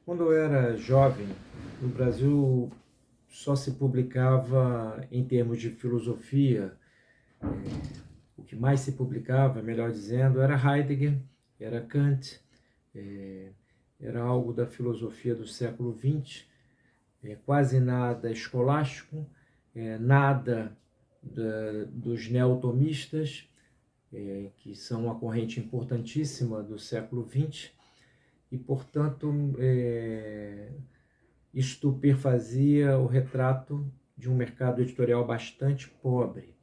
Quando eu era jovem, no Brasil só se publicava em termos de filosofia. O que mais se publicava, melhor dizendo, era Heidegger, era Kant, eh, era algo da filosofia do século XX, quase nada escolástico, nada dos neotomistas, que são uma corrente importantíssima do século XX, e, portanto, isto perfazia o retrato de um mercado editorial bastante pobre.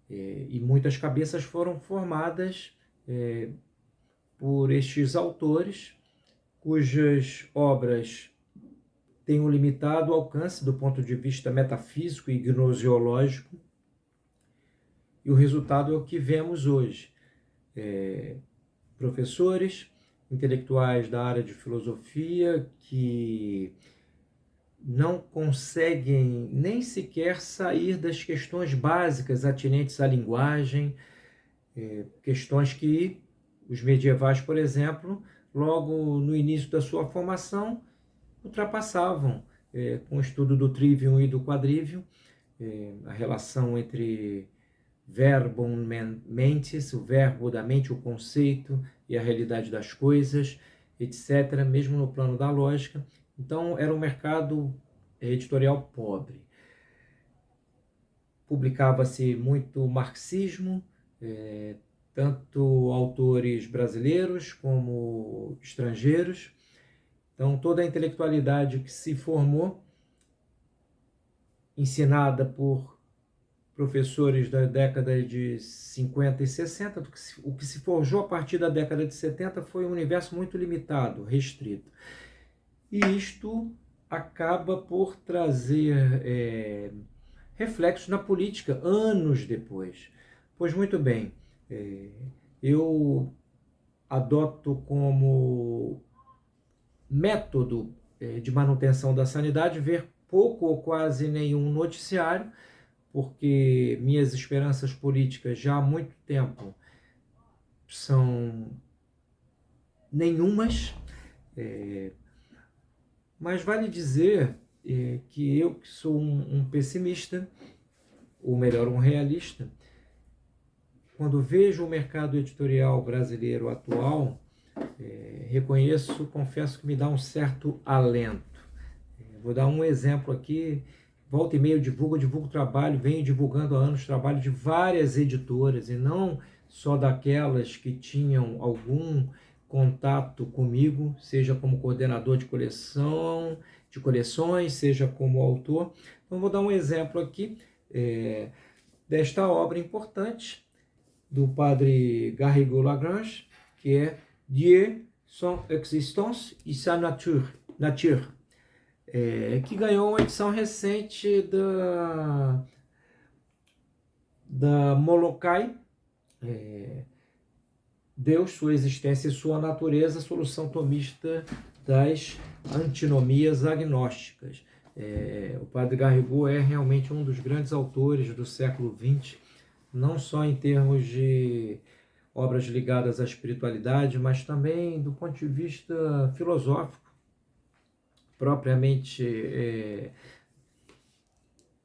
E muitas cabeças foram formadas por estes autores, cujas obras têm um limitado alcance do ponto de vista metafísico e gnoseológico, e o resultado é o que vemos hoje. Professores, intelectuais da área de filosofia que não conseguem nem sequer sair das questões básicas atinentes à linguagem, questões que os medievais, por exemplo, logo no início da sua formação, ultrapassavam com o estudo do trivium e do quadrivium, a relação entre verbum mentis, o verbo da mente, o conceito e a realidade das coisas, etc., mesmo no plano da lógica. Então, era um mercado editorial pobre. Publicava-se muito marxismo, tanto autores brasileiros como estrangeiros. Então, toda a intelectualidade que se formou, ensinada por professores da década de 50 e 60, o que se forjou a partir da década de 70 foi um universo muito limitado, restrito. E isto acaba por trazer reflexos na política anos depois. Pois muito bem, eu adoto como método de manutenção da sanidade ver pouco ou quase nenhum noticiário, porque minhas esperanças políticas já há muito tempo são nenhumas, mas vale dizer que eu, que sou um pessimista, ou melhor, um realista, quando vejo o mercado editorial brasileiro atual, reconheço, confesso que me dá um certo alento. Vou dar um exemplo aqui. Volta e meia eu divulgo trabalho, venho divulgando há anos trabalho de várias editoras, e não só daquelas que tinham algum contato comigo, seja como coordenador de coleções, seja como autor. Então vou dar um exemplo aqui desta obra importante do padre Garrigou Lagrange, que é Dieu, son existence et sa nature, que ganhou uma edição recente da Molokai, Deus, sua existência e sua natureza, solução tomista das antinomias agnósticas. O padre Garrigou é realmente um dos grandes autores do século XX, não só em termos de obras ligadas à espiritualidade, mas também do ponto de vista filosófico, propriamente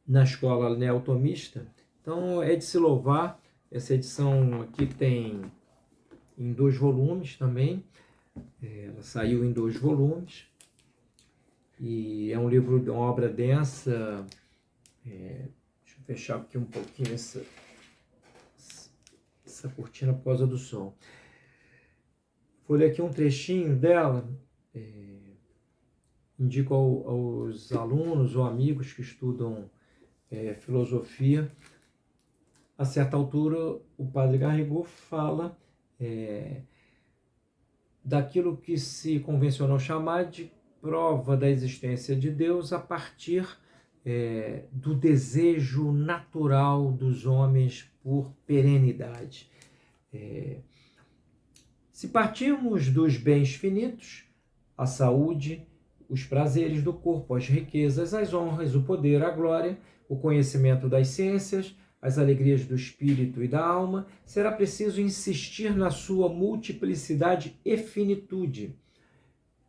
na escola neotomista. Então é de se louvar. Essa edição aqui tem em 2 volumes também, ela saiu em 2 volumes, e é um livro, uma obra densa. Deixa eu fechar aqui um pouquinho essa cortina por causa do som. Vou ler aqui um trechinho dela, indico aos alunos ou amigos que estudam filosofia. A certa altura, o padre Garrigou fala daquilo que se convencionou chamar de prova da existência de Deus a partir do desejo natural dos homens por perenidade. Se partirmos dos bens finitos, a saúde, os prazeres do corpo, as riquezas, as honras, o poder, a glória, o conhecimento das ciências, as alegrias do espírito e da alma, será preciso insistir na sua multiplicidade e finitude.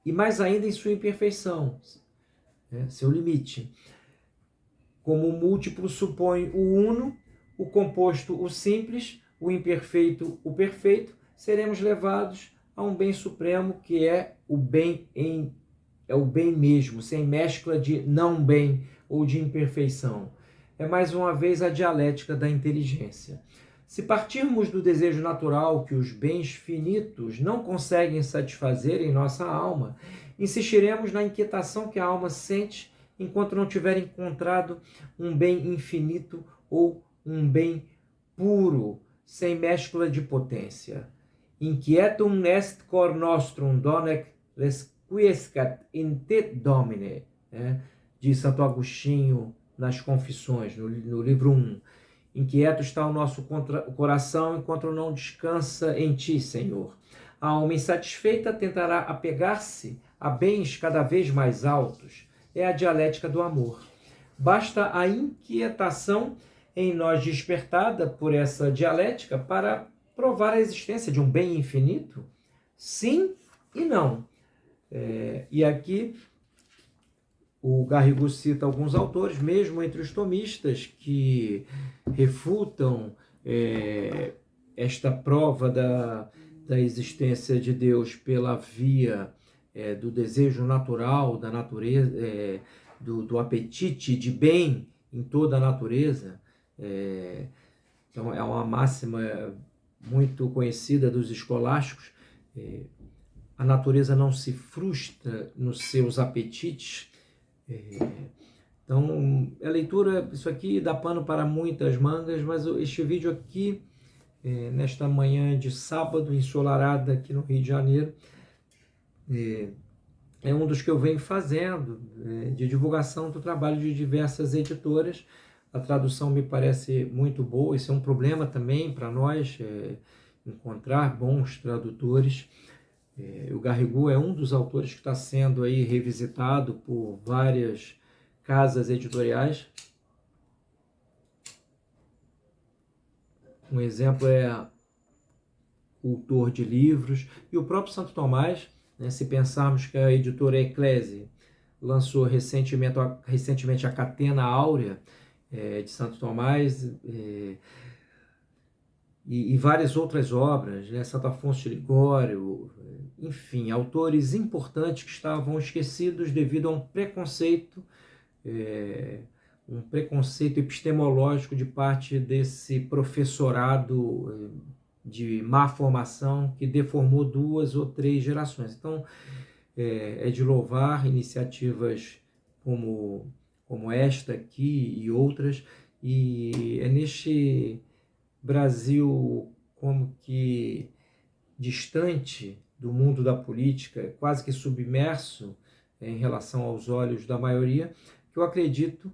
e mais ainda em sua imperfeição, seu limite. Como o múltiplo supõe o uno, o composto o simples, o imperfeito o perfeito, seremos levados a um bem supremo que é o bem mesmo, sem mescla de não bem ou de imperfeição. É mais uma vez a dialética da inteligência. Se partirmos do desejo natural que os bens finitos não conseguem satisfazer em nossa alma, insistiremos na inquietação que a alma sente enquanto não tiver encontrado um bem infinito ou um bem puro, sem mescla de potência. Inquietum est cor nostrum donec resquiescat in te domine, diz Santo Agostinho nas Confissões, no livro 1. Inquieto está o nosso coração enquanto não descansa em ti, Senhor. A alma insatisfeita tentará apegar-se a bens cada vez mais altos. É a dialética do amor. Basta a inquietação em nós despertada por essa dialética para provar a existência de um bem infinito? Sim e não. E aqui o Garrigou cita alguns autores, mesmo entre os tomistas, que refutam esta prova da existência de Deus pela via do desejo natural da natureza, do apetite de bem em toda a natureza. Então é uma máxima muito conhecida dos escolásticos. A natureza não se frustra nos seus apetites. Então, a leitura, isso aqui dá pano para muitas mangas, mas este vídeo aqui, nesta manhã de sábado, ensolarada aqui no Rio de Janeiro, é um dos que eu venho fazendo, de divulgação do trabalho de diversas editoras. A tradução me parece muito boa, isso é um problema também para nós, encontrar bons tradutores. O Garrigou é um dos autores que está sendo aí revisitado por várias casas editoriais. Um exemplo é o autor de livros e o próprio Santo Tomás, se pensarmos que a editora Eclésia lançou recentemente a Catena Áurea de Santo Tomás, e várias outras obras, Santo Afonso de Ligório, enfim, autores importantes que estavam esquecidos devido a um preconceito epistemológico de parte desse professorado de má formação que deformou 2 ou 3 gerações. Então, é de louvar iniciativas como esta aqui e outras, e é neste Brasil como que distante do mundo da política, quase que submerso em relação aos olhos da maioria, que eu acredito